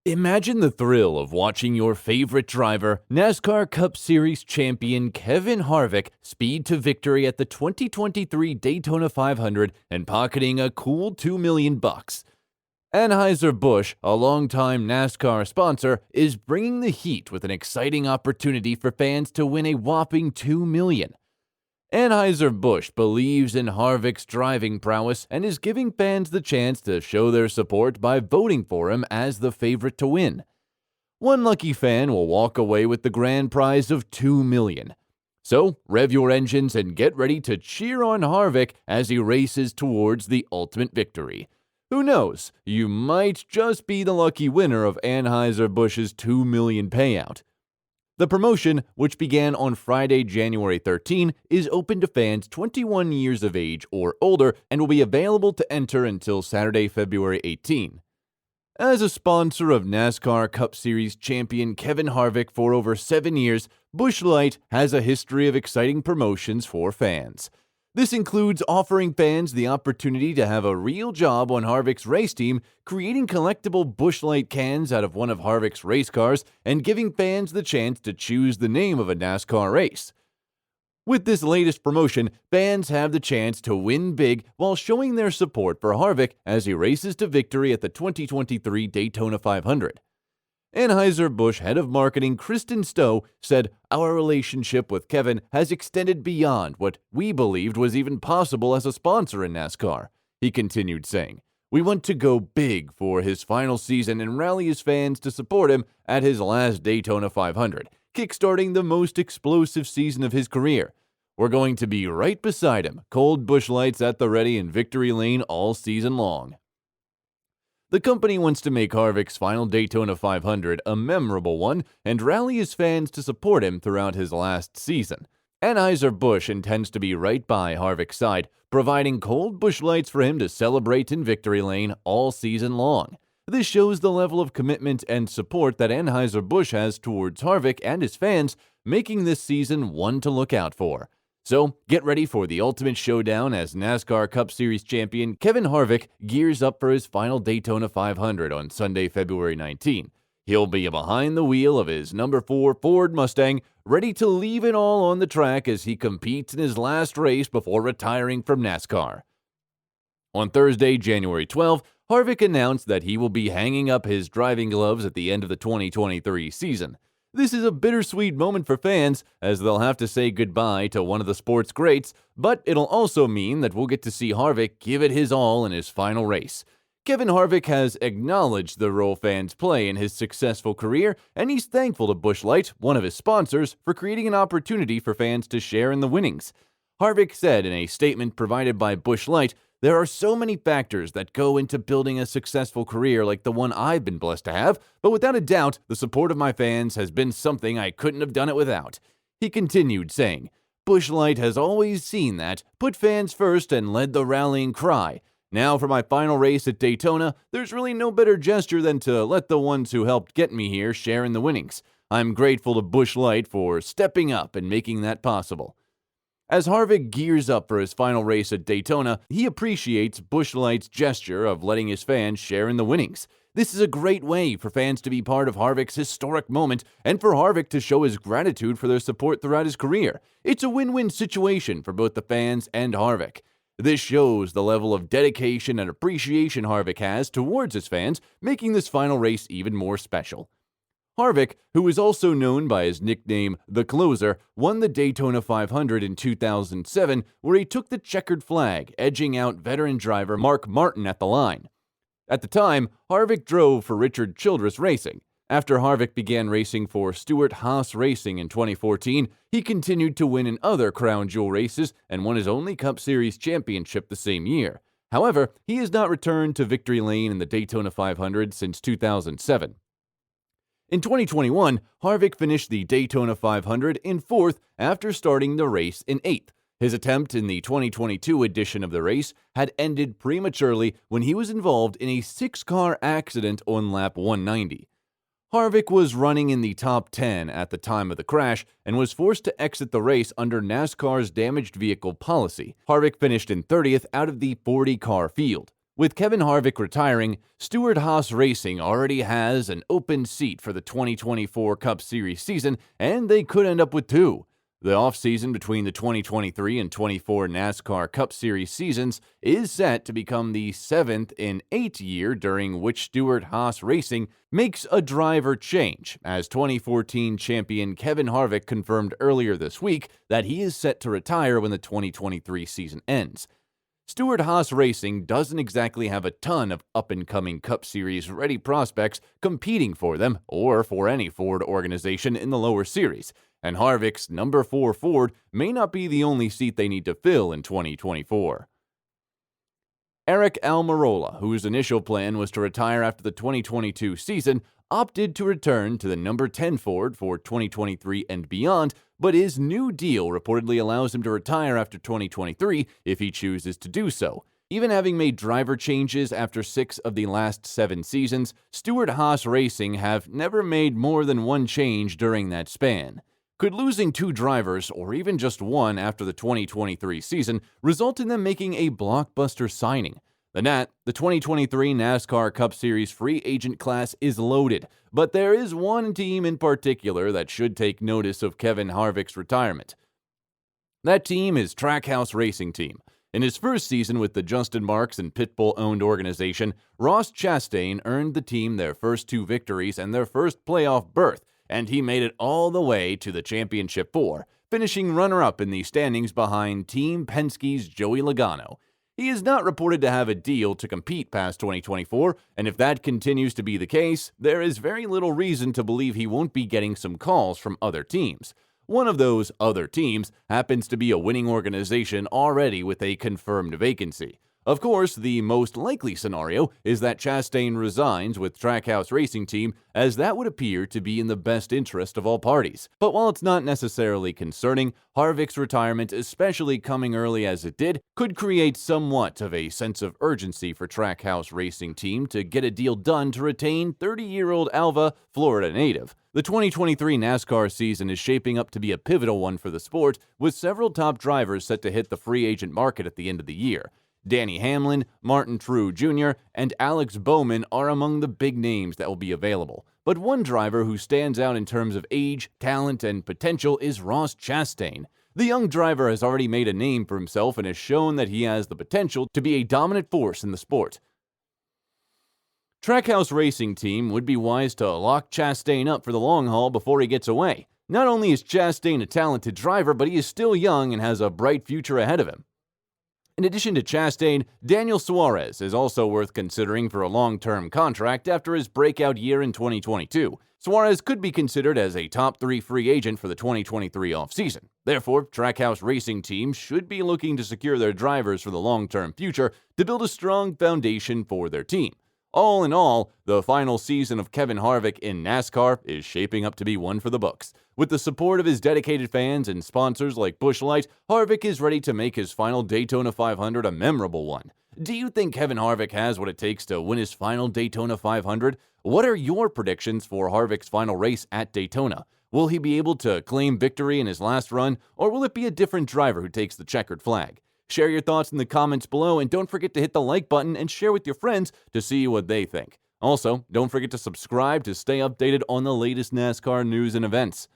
Imagine the thrill of watching your favorite driver, NASCAR Cup Series champion Kevin Harvick, speed to victory at the 2023 Daytona 500 and pocketing a cool $2 million. Anheuser-Busch, a longtime NASCAR sponsor, is bringing the heat with an exciting opportunity for fans to win a whopping $2 million. Anheuser-Busch believes in Harvick's driving prowess and is giving fans the chance to show their support by voting for him as the favorite to win. One lucky fan will walk away with the grand prize of $2 million. So, rev your engines and get ready to cheer on Harvick as he races towards the ultimate victory. Who knows, you might just be the lucky winner of Anheuser-Busch's $2 million payout. The promotion, which began on Friday, January 13, is open to fans 21 years of age or older and will be available to enter until Saturday, February 18. As a sponsor of NASCAR Cup Series champion Kevin Harvick for over 7 years, Busch Light has a history of exciting promotions for fans. This includes offering fans the opportunity to have a real job on Harvick's race team, creating collectible Busch Light cans out of one of Harvick's race cars, and giving fans the chance to choose the name of a NASCAR race. With this latest promotion, fans have the chance to win big while showing their support for Harvick as he races to victory at the 2023 Daytona 500. Anheuser-Busch head of marketing Kristen Stowe said, "Our relationship with Kevin has extended beyond what we believed was even possible as a sponsor in NASCAR." He continued saying, "We want to go big for his final season and rally his fans to support him at his last Daytona 500, kickstarting the most explosive season of his career. We're going to be right beside him, cold Busch Lights at the ready in victory lane all season long." The company wants to make Harvick's final Daytona 500 a memorable one and rally his fans to support him throughout his last season. Anheuser-Busch intends to be right by Harvick's side, providing cold Busch Lights for him to celebrate in victory lane all season long. This shows the level of commitment and support that Anheuser-Busch has towards Harvick and his fans, making this season one to look out for. So, get ready for the ultimate showdown as NASCAR Cup Series champion Kevin Harvick gears up for his final Daytona 500 on Sunday, February 19. He'll be behind the wheel of his number 4 Ford Mustang, ready to leave it all on the track as he competes in his last race before retiring from NASCAR. On Thursday, January 12, Harvick announced that he will be hanging up his driving gloves at the end of the 2023 season. This is a bittersweet moment for fans, as they'll have to say goodbye to one of the sport's greats, but it'll also mean that we'll get to see Harvick give it his all in his final race. Kevin Harvick has acknowledged the role fans play in his successful career, and he's thankful to Busch Light, one of his sponsors, for creating an opportunity for fans to share in the winnings. Harvick said in a statement provided by Busch Light, "There are so many factors that go into building a successful career like the one I've been blessed to have, but without a doubt, the support of my fans has been something I couldn't have done it without." He continued saying, "Busch Light has always seen that, put fans first and led the rallying cry. Now for my final race at Daytona, there's really no better gesture than to let the ones who helped get me here share in the winnings. I'm grateful to Busch Light for stepping up and making that possible." As Harvick gears up for his final race at Daytona, he appreciates Busch Light's gesture of letting his fans share in the winnings. This is a great way for fans to be part of Harvick's historic moment and for Harvick to show his gratitude for their support throughout his career. It's a win-win situation for both the fans and Harvick. This shows the level of dedication and appreciation Harvick has towards his fans, making this final race even more special. Harvick, who is also known by his nickname The Closer, won the Daytona 500 in 2007, where he took the checkered flag, edging out veteran driver Mark Martin at the line. At the time, Harvick drove for Richard Childress Racing. After Harvick began racing for Stewart-Haas Racing in 2014, he continued to win in other crown jewel races and won his only Cup Series championship the same year. However, he has not returned to victory lane in the Daytona 500 since 2007. In 2021, Harvick finished the Daytona 500 in 4th after starting the race in 8th. His attempt in the 2022 edition of the race had ended prematurely when he was involved in a 6-car accident on lap 190. Harvick was running in the top 10 at the time of the crash and was forced to exit the race under NASCAR's damaged vehicle policy. Harvick finished in 30th out of the 40-car field. With Kevin Harvick retiring, Stewart-Haas Racing already has an open seat for the 2024 Cup Series season, and they could end up with two. The offseason between the 2023 and 24 NASCAR Cup Series seasons is set to become the 7th in 8 year during which Stewart-Haas Racing makes a driver change, as 2014 champion Kevin Harvick confirmed earlier this week that he is set to retire when the 2023 season ends. Stewart-Haas Racing doesn't exactly have a ton of up-and-coming Cup Series-ready prospects competing for them or for any Ford organization in the lower series, and Harvick's number 4 Ford may not be the only seat they need to fill in 2024. Aric Almirola, whose initial plan was to retire after the 2022 season, opted to return to the number 10 Ford for 2023 and beyond, but his new deal reportedly allows him to retire after 2023 if he chooses to do so. Even having made driver changes after 6 of the last 7 seasons, Stewart-Haas Racing have never made more than one change during that span. Could losing 2 drivers, or even just one after the 2023 season, result in them making a blockbuster signing? The 2023 NASCAR Cup Series free agent class is loaded, but there is one team in particular that should take notice of Kevin Harvick's retirement. That team is Trackhouse Racing Team. In his first season with the Justin Marks and Pitbull-owned organization, Ross Chastain earned the team their first 2 victories and their first playoff berth, and he made it all the way to the Championship 4, finishing runner-up in the standings behind Team Penske's Joey Logano. He is not reported to have a deal to compete past 2024, and if that continues to be the case, there is very little reason to believe he won't be getting some calls from other teams. One of those other teams happens to be a winning organization already with a confirmed vacancy. Of course, the most likely scenario is that Chastain resigns with Trackhouse Racing Team, as that would appear to be in the best interest of all parties. But while it's not necessarily concerning, Harvick's retirement, especially coming early as it did, could create somewhat of a sense of urgency for Trackhouse Racing Team to get a deal done to retain 30-year-old Alva, Florida native. The 2023 NASCAR season is shaping up to be a pivotal one for the sport, with several top drivers set to hit the free agent market at the end of the year. Danny Hamlin, Martin Truex Jr., and Alex Bowman are among the big names that will be available. But one driver who stands out in terms of age, talent, and potential is Ross Chastain. The young driver has already made a name for himself and has shown that he has the potential to be a dominant force in the sport. Trackhouse Racing Team would be wise to lock Chastain up for the long haul before he gets away. Not only is Chastain a talented driver, but he is still young and has a bright future ahead of him. In addition to Chastain, Daniel Suarez is also worth considering for a long-term contract after his breakout year in 2022. Suarez could be considered as a top 3 free agent for the 2023 offseason. Therefore, Trackhouse Racing Team should be looking to secure their drivers for the long-term future to build a strong foundation for their team. All in all, the final season of Kevin Harvick in NASCAR is shaping up to be one for the books. With the support of his dedicated fans and sponsors like Busch Light, Harvick is ready to make his final Daytona 500 a memorable one. Do you think Kevin Harvick has what it takes to win his final Daytona 500? What are your predictions for Harvick's final race at Daytona? Will he be able to claim victory in his last run, or will it be a different driver who takes the checkered flag? Share your thoughts in the comments below, and don't forget to hit the like button and share with your friends to see what they think. Also, don't forget to subscribe to stay updated on the latest NASCAR news and events.